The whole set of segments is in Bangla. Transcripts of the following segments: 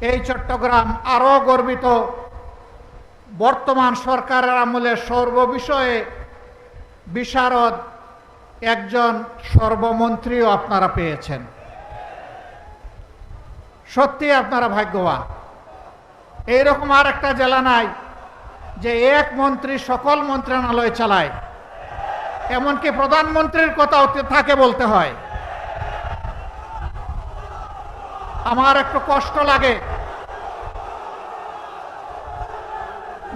এই চট্টগ্রাম আরও গর্বিত। বর্তমান সরকারের আমলে সর্ববিষয়ে বিশারদ একজন সর্বমন্ত্রীও আপনারা পেয়েছেন। সত্যি আপনারা ভাগ্যবান। এইরকম আর একটা জেলা নাই যে এক মন্ত্রী সকল মন্ত্রণালয় চালায়, এমনকি প্রধানমন্ত্রীর কথাও তাকে বলতে হয়। আমার একটু কষ্ট লাগে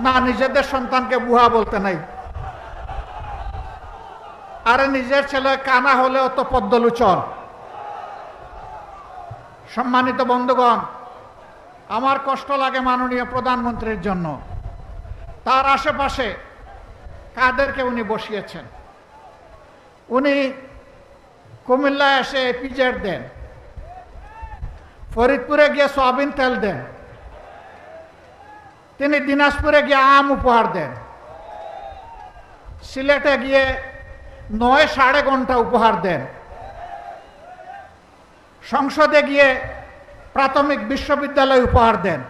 না, নিজেদের সন্তানকে বুহা বলতে নাই। আরে নিজের ছেলে কানা হলেও তো পদ্মলোচন। সম্মানিত বন্ধুগণ, আমার কষ্ট লাগে মাননীয় প্রধানমন্ত্রীর জন্য। তার আশেপাশে কাদেরকে উনি বসিয়েছেন? উনি কুমিল্লায় এসে পিজেড দেন, ফরিদপুরে গিয়ে সয়াবিন তেল দেন, তিনি দিনাজপুরে গিয়ে আম উপহার দেন, সিলেটে গিয়ে ৯.৫ ঘন্টা উপহার দেন, সংসদে গিয়ে প্রাথমিক বিশ্ববিদ্যালয় উপহার দেন,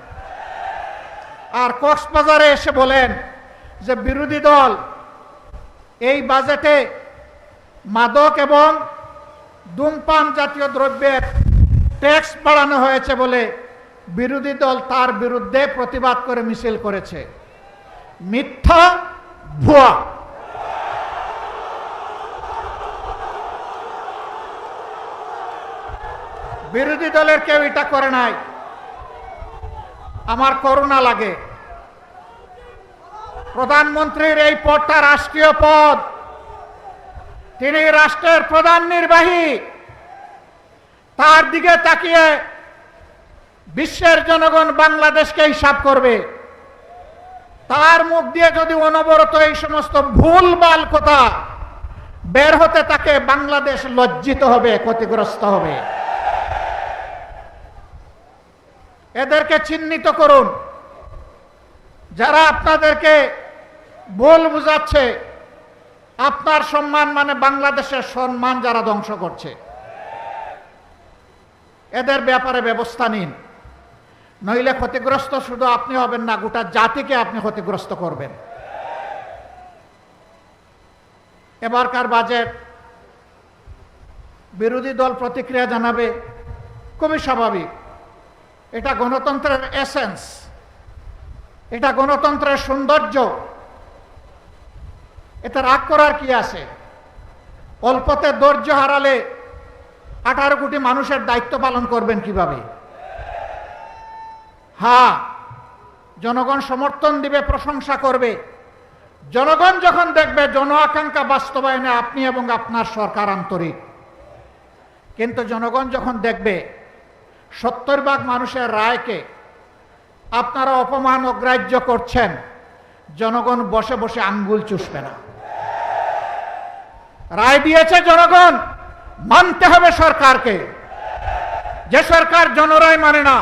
আর কক্সবাজারে এসে বলেন যে বিরোধী দল এই বাজেটে মাদক এবং ধূমপান জাতীয় দ্রব্যের ট্যাক্স বাড়ানো হয়েছে বলে বিরোধী দল তার বিরুদ্ধে প্রতিবাদ করে মিছিল করেছে। মিথ্যা, ভুয়া। বিরোধী দলের কেউ এটা করে নাই। আমার করুণা লাগে। প্রধানমন্ত্রীর এই পদটা রাষ্ট্রীয় পদ, তিনি রাষ্ট্রের প্রধান নির্বাহী। তার দিকে তাকিয়ে বিশ্বের জনগণ বাংলাদেশকে হিসাব করবে। তার মুখ দিয়ে যদি অনবরত এই সমস্ত ভুলভাল কথা বের হতে থাকে, বাংলাদেশ লজ্জিত হবে, ক্ষতিগ্রস্ত হবে। এদেরকে চিহ্নিত করুন। যারা আপনাদেরকে ভুল বুঝাচ্ছে, আপনার সম্মান মানে বাংলাদেশের সম্মান যারা ধ্বংস করছে, এদের ব্যাপারে ব্যবস্থা নিন। নইলে ক্ষতিগ্রস্ত শুধু আপনি হবেন না, গোটা জাতিকে আপনি ক্ষতিগ্রস্ত করবেন। এবারকার বাজেট বিরোধী দল প্রতিক্রিয়া জানাবে, খুবই স্বাভাবিক। এটা গণতন্ত্রের এসেন্স, এটা গণতন্ত্রের সৌন্দর্য। এতে রাগ করার কি আছে? অল্পতে ধৈর্য হারালে 18 কোটি মানুষের দায়িত্ব পালন করবেন কিভাবে? হ্যাঁ, জনগণ সমর্থন দিবে, প্রশংসা করবে। জনগণ যখন দেখবে জন আকাঙ্ক্ষা বাস্তবায়নে আপনি এবং আপনার সরকার আন্তরিক। কিন্তু জনগণ যখন দেখবে 70% মানুষের রায়কে আপনারা অপমান অগ্রাহ্য করছেন, জনগণ বসে বসে আঙ্গুল চুষবে না। রায় দিয়েছে জনগণ, মানতে হবে সরকারকে। যে সরকার জনরায় মানে না,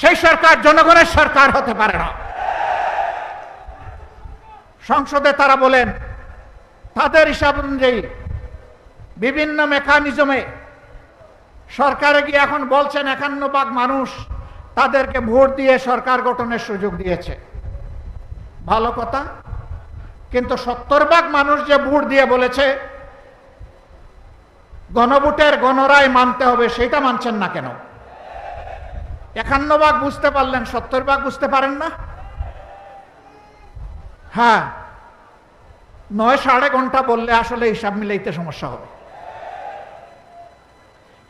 সেই সরকার জনগণের সরকার হতে পারে না। সংসদে তারা বলেন তাদের হিসাব অনুযায়ী বিভিন্ন মেকানিজমে সরকারে গিয়ে এখন বলছেন 51% মানুষ তাদেরকে ভোট দিয়ে সরকার গঠনের সুযোগ দিয়েছে। ভালো কথা, কিন্তু 70% মানুষ যে ভোট দিয়ে বলেছে গণভোটের গণরায় মানতে হবে, সেটা মানছেন না কেন? 51% বুঝতে পারলেন, 70% বুঝতে পারেন না? হ্যাঁ, 9.৫ ঘন্টা বললে আসলে হিসাব মিলাইতে সমস্যা হবে।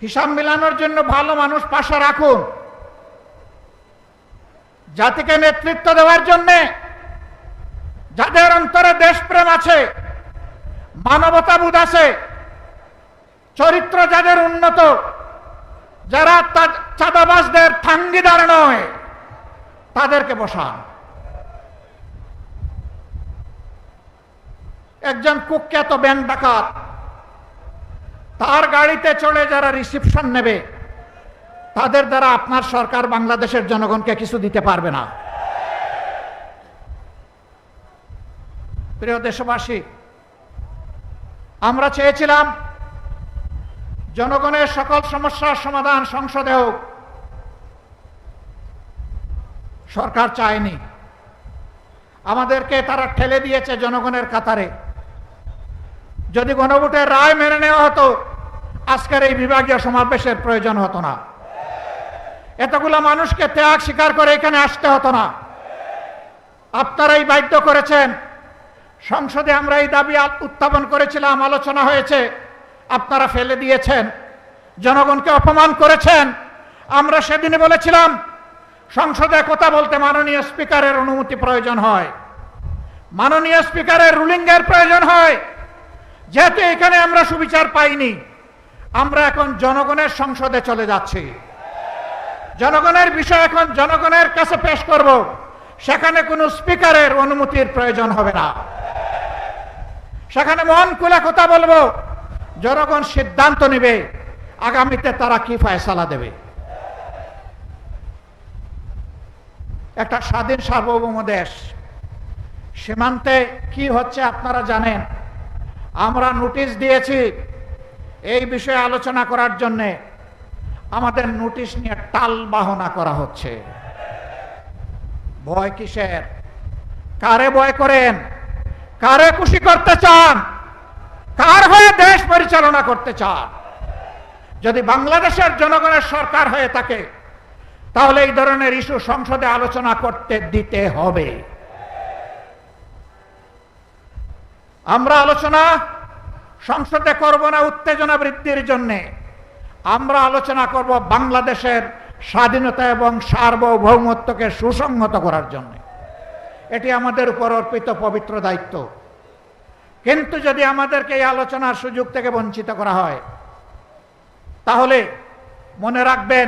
হিসাব মিলানোর জন্য ভালো মানুষ পাশে রাখুন, জাতিকে নেতৃত্ব দেওয়ার জন্যে, যাদের অন্তরে দেশপ্রেম আছে, মানবতাবোধ আছে, চরিত্র যাদের উন্নত, যারা চাঁদাবাজদের ঠাঙ্গিদার নয়, তাদেরকে বসান। একজন কুখ্যাত ব্যাংক ডাকাত, তার গাড়িতে চড়ে যারা রিসিপশন নেবে, তাদের দ্বারা আপনার সরকার বাংলাদেশের জনগণকে কিছু দিতে পারবে না। প্রিয় দেশবাসী, আমরা চেয়েছিলাম জনগণের সকল সমস্যার সমাধান সংসদে হোক। সরকার চায়নি, আমাদেরকে তারা ঠেলে দিয়েছে জনগণের কাতারে। যদি গণভোটের রায় মেনে নেওয়া হতো, আজকের এই বিভাগীয় সমাবেশের প্রয়োজন হতো না, এতগুলো মানুষকে ত্যাগ স্বীকার করে এখানে আসতে হতো না। আপনারাই বাধ্য করেছেন। সংসদে আমরা এই দাবি উত্থাপন করেছিলাম, আলোচনা হয়েছে, আপনারা ফেলে দিয়েছেন, জনগণকে অপমান করেছেন। আমরা সেদিনে বলেছিলাম সংসদে কথা বলতে মাননীয় স্পিকারের অনুমতি প্রয়োজন হয়, মাননীয় স্পিকারের রুলিং এর প্রয়োজন হয়। যেহেতু এখানে আমরা সুবিচার পাইনি, আমরা এখন জনগণের সংসদে চলে যাচ্ছি, জনগণের বিষয় এখন জনগণের কাছে পেশ করব, সেখানে কোনো স্পিকারের অনুমতির প্রয়োজন হবে না, সেখানে মন খুলে কথা বলবো, জনগণ সিদ্ধান্ত নেবে আগামীতে তারা কি ফয়সালা দেবে। একটা স্বাধীন সার্বভৌম দেশ, সীমান্তে কি হচ্ছে আপনারা জানেন। আমরা নোটিশ দিয়েছি এই বিষয়ে আলোচনা করার জন্যে, আমাদের নোটিশ নিয়ে টাল বাহনা করা হচ্ছে। ভয় কিসের? কারে ভয় করেন? কারে খুশি করতে চান? কার হয়ে দেশ পরিচালনা করতে চান? যদি বাংলাদেশের জনগণের সরকার হয়ে থাকে, তাহলে এই ধরনের ইস্যু সংসদে আলোচনা করতে দিতে হবে। আমরা আলোচনা সংসদে করব না উত্তেজনা বৃদ্ধির জন্যে, আমরা আলোচনা করব বাংলাদেশের স্বাধীনতা এবং সার্বভৌমত্বকে সুসংহত করার জন্য। এটি আমাদের উপর অর্পিত পবিত্র দায়িত্ব। কিন্তু যদি আমাদেরকে এই আলোচনার সুযোগ থেকে বঞ্চিত করা হয়, তাহলে মনে রাখবেন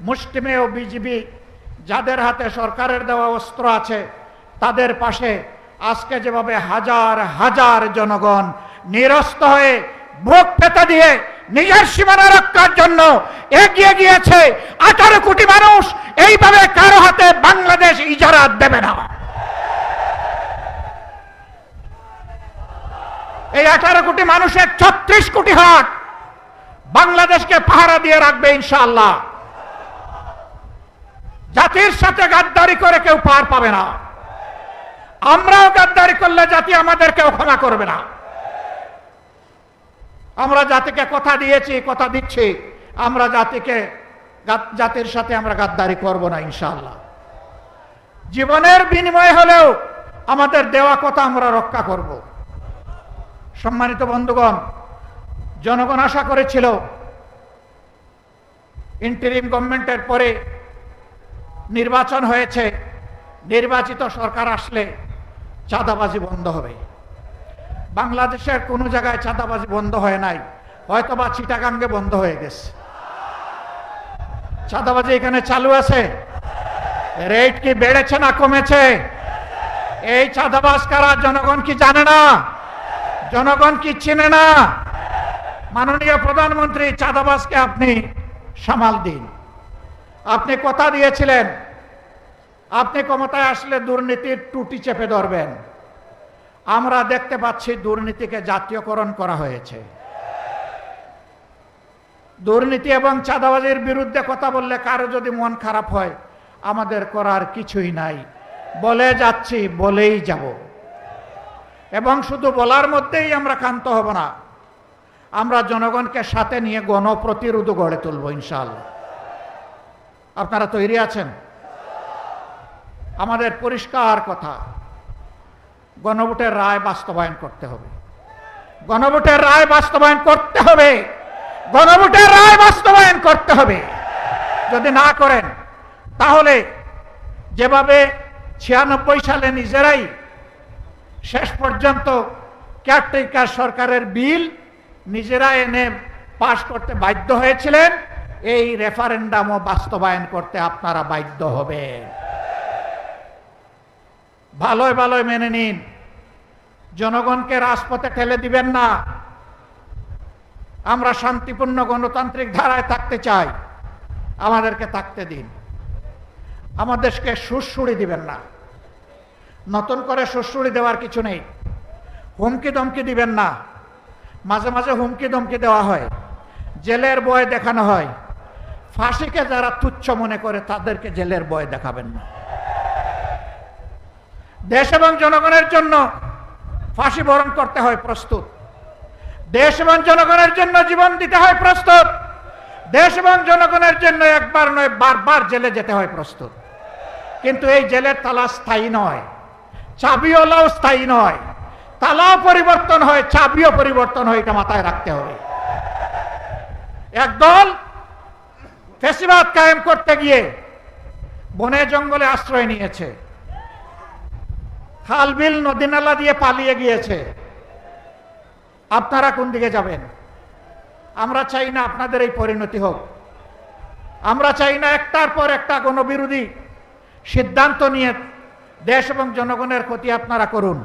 মুষ্টিমেয় বিজিবি, যাদের হাতে সরকারের দেওয়া অস্ত্র আছে, তাদের পাশে আজকে যেভাবে হাজার হাজার জনগণ নিরস্ত হয়ে বুক পেতে দিয়ে নিজের সীমানা রক্ষার জন্য এগিয়ে গিয়েছে, 18 কোটি মানুষ এইভাবে কারো হাতে বাংলাদেশ ইজারা দেবে না। এই 18 কোটি মানুষের 36 কোটি হাত বাংলাদেশকে পাহারা দিয়ে রাখবে ইনশাআল্লাহ। জাতির সাথে গাদ্দারি করে কেউ পার পাবে না। আমরাও গাদ্দারি করলে জাতি আমাদেরকেও ক্ষমা করবে না। আমরা জাতিকে কথা দিয়েছি, কথা দিচ্ছি, আমরা জাতির সাথে আমরা গাদ্দারি করব না ইনশাআল্লাহ। জীবনের বিনিময়ে হলেও আমাদের দেওয়া কথা আমরা রক্ষা করব। সম্মানিত বন্ধুগণ, জনগণ আশা করেছিল ইন্টারিম গভর্নমেন্টের পরে নির্বাচন হয়েছে, নির্বাচিত সরকার আসলে চাঁদাবাজি বন্ধ হবে। বাংলাদেশের কোনো জায়গায় চাঁদাবাজি বন্ধ হয় নাই, হয়তোবা চিটাগাঙ্গে বন্ধ হয়ে গেছে। চাঁদাবাজি এখানে চালু আছে। রেট কি বেড়েছে না কমেছে? এই চাঁদাবাজ কারা জনগণ কি জানে না? জনগণ কি চিনে না? মাননীয় প্রধানমন্ত্রী, চাঁদাবাজকে আপনি সামাল দিন। আপনি কথা দিয়েছিলেন আপনি ক্ষমতায় আসলে দুর্নীতির টুটি চেপে ধরবেন। আমরা দেখতে পাচ্ছি দুর্নীতিকে জাতীয়করণ করা হয়েছে। দুর্নীতি এবং চাঁদাবাজির বিরুদ্ধে কথা বললে কারো যদি মন খারাপ হয়, আমাদের করার কিছুই নাই, বলে যাচ্ছি, বলেই যাব। এবং শুধু বলার মধ্যেই আমরা ক্ষান্ত হব না, আমরা জনগণকে সাথে নিয়ে গণপ্রতিরোধ গড়ে তুলব ইনশাআল্লাহ। আপনারা তৈরি আছেন? আমাদের পরিষ্কার কথা, গণভোটের রায় বাস্তবায়ন করতে হবে। গণভোটের রায় বাস্তবায়ন করতে হবে। গণভোটের রায় বাস্তবায়ন করতে হবে। যদি না করেন, তাহলে যেভাবে 96 সালে নিজেরাই শেষ পর্যন্ত কেয়ারটেকার সরকারের বিল নিজেরা এনে পাশ করতে বাধ্য হয়েছিলেন, এই রেফারেন্ডামও বাস্তবায়ন করতে আপনারা বাধ্য হবেন। ভালোই ভালোই মেনে নিন, জনগণকে রাজপথে ঠেলে দিবেন না। আমরা শান্তিপূর্ণ গণতান্ত্রিক ধারায় থাকতে চাই, আমাদেরকে থাকতে দিন। আমাদেরকে সুড়সুড়ি দিবেন না, নতুন করে সুড়সুড়ি দেওয়ার কিছু নেই। হুমকি ধমকি দিবেন না। মাঝে মাঝে হুমকি ধমকি দেওয়া হয়, জেলের ভয় দেখানো হয়। ফাঁসিকে যারা তুচ্ছ মনে করে তাদেরকে জেলের ভয় দেখাবেন না। দেশ এবং জনগণের জন্য ফাঁসি বরণ করতে হয় প্রস্তুত, দেশ এবং জনগণের জন্য জীবন দিতে হয় প্রস্তুত, দেশ এবং জনগণের জন্য একবার নয় বারবার জেলে যেতে হয় প্রস্তুত। কিন্তু এই জেলের তালা স্থায়ী নয়, চাবিওয়ালাও স্থায়ী নয়, তালাও পরিবর্তন হয়, চাবিও পরিবর্তন হয়, এটা মাথায় রাখতে হবে। একদল ফ্যাসিবাদ কায়েম করতে গিয়ে বনে জঙ্গলে আশ্রয় নিয়েছে, খাল বিল নদী নালা দিয়ে পালিয়ে গিয়েছে। আপনারা কোন দিকে যাবেন? আমরা চাই না আপনাদের এই পরিণতি হোক। আমরা চাই না একটার পর একটা গণবিরোধী সিদ্ধান্ত নিয়ে দেশ এবং জনগণের ক্ষতি আপনারা করুন।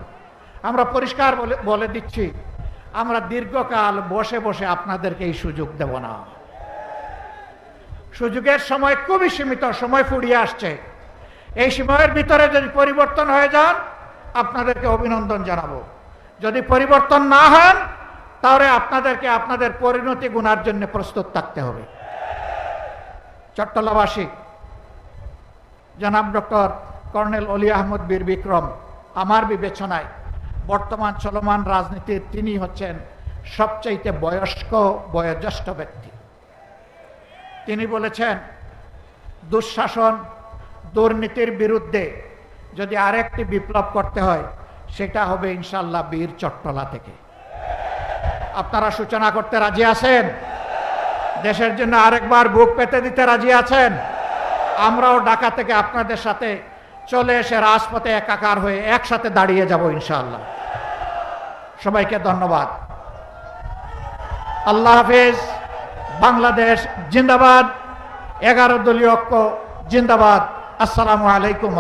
আমরা পরিষ্কার বলে দিচ্ছি, আমরা দীর্ঘকাল বসে বসে আপনাদেরকে এই সুযোগ দেব না। সুযোগের সময় খুবই সীমিত, সময় ফুরিয়ে আসছে। এই সময়ের ভিতরে যদি পরিবর্তন হয়ে যান, আপনাদেরকে অভিনন্দন জানাবো। যদি পরিবর্তন না হন, তাহলে আপনাদেরকে আপনাদের পরিণতি গুনার জন্য প্রস্তুত থাকতে হবে। চট্টলাবাসী জনাব ডক্টর কর্নেল অলি আহমদ বীর বিক্রম আমার বিবেচনায় বর্তমান চলমান রাজনীতির তিনি হচ্ছেন সবচাইতে বয়োজ্যেষ্ঠ ব্যক্তি। তিনি বলেছেন, দুঃশাসন দুর্নীতির বিরুদ্ধে যদি আরেকটি বিপ্লব করতে হয়, সেটা হবে ইনশাল্লাহ বীর চট্টলা থেকে। আপনারা সূচনা করতে রাজি আছেন? দেশের জন্য আরেকবার বুক পেতে দিতে রাজি আছেন? আমরাও ঢাকা থেকে আপনাদের সাথে চলে এসে রাজপথে একাকার হয়ে একসাথে দাঁড়িয়ে যাব ইনশাআল্লাহ। সবাইকে ধন্যবাদ। আল্লাহ হাফেজ। বাংলাদেশ জিন্দাবাদ। 11 দলীয় ঐক্য জিন্দাবাদ। আসসালামু আলাইকুম।